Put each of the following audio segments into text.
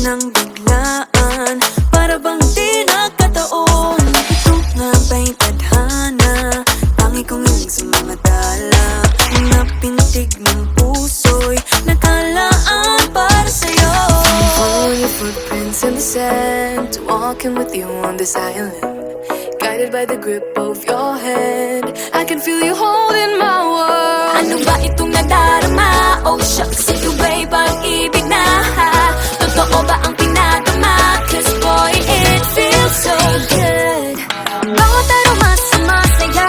ng biglaan, para bang di nagkataon. Ito nga ba'y tadhana, tangi kong hiling sa mga dala. Mga pintig ng puso'y nakalaan para sa'yo. Following your footprints in the sand, walking with you on this island, guided by the grip of your hand. I can feel you holding my world. Ano ba itong nadarama? Oh shucks, ito ba'y pag-ibig na? Totoo ba ang pinadama? Cause boy, it feels so good. Bawat aroma sumasaya,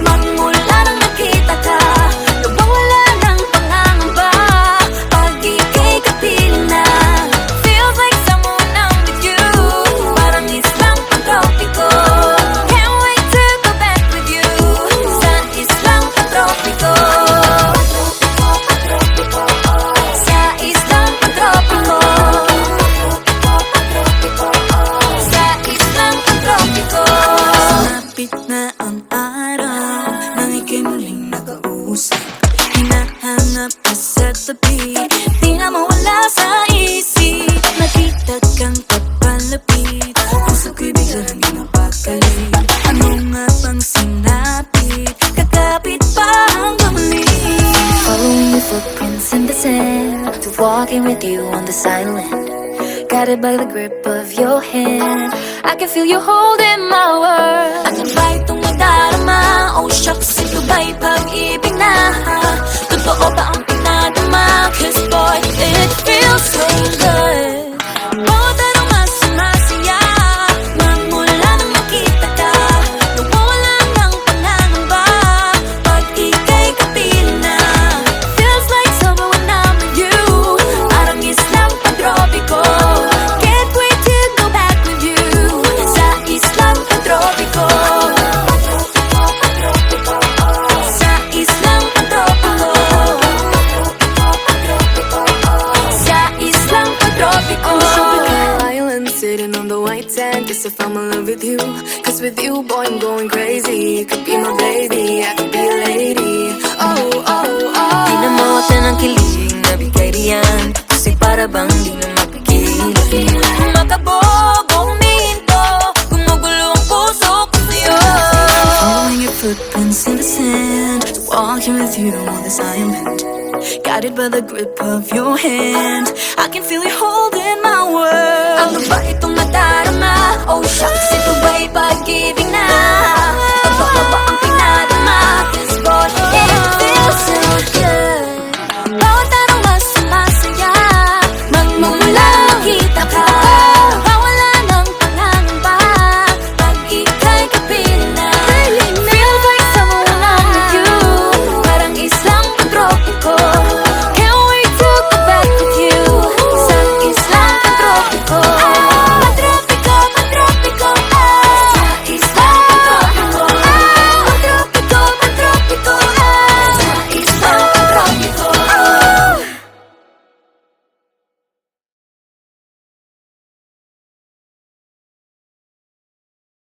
magmula nang nakita ka. Nawawala ng pangangamba pag ika'y kapiling na. Feels like someone I'm with you, parang islang pantropiko. Can't wait to go back with you sa islang pantropiko. Sa islang pantropiko. Sa islang pantropiko. Sumapit na ang araw nang ika'y muling nakausap. Hinahanap ka sa tabi, di na mawala sa isip. Nakita kang papalapit, puso ko'y bigla nang napakali. Ano nga bang sinapit, kakapit pa hanggang muli. Following your footprints in the sand, to walking with you on this island, guided by the grip of your hand. I can feel you holding my world. Ano ba itong nadarama? Oh shucks, ito ba'y pag-ibig na? Totoo ba ang pinadama? Cause boy, it feels so good. Bawat aroma sumasaya, magmula nang makita ka. Nawawala ng pangangamba pag ika'y kapiling na. Feels like summer when I'm with you, parang islang pantropiko. Can't wait to go back with you sa islang pantropiko. Sa islang pantropiko. Sa islang pantropiko. On the tropical island, sitting on the white sand. Guess if I'm in love with you, cause with you, boy, I'm going crazy. You could be my baby, I could be a lady. Oh, oh, oh. Di na mawata ng kilig na bigay riyan, kasi para bang di na mapigil. Makabog o huminto, gumugulo ang puso ko sa'yo. Following your footprints in the sand, walking with you on this island, guided by the grip of your hand. I can feel you holding my world. Ano ba itong nadarama? Oh shucks, ito ba'y pag-ibig na?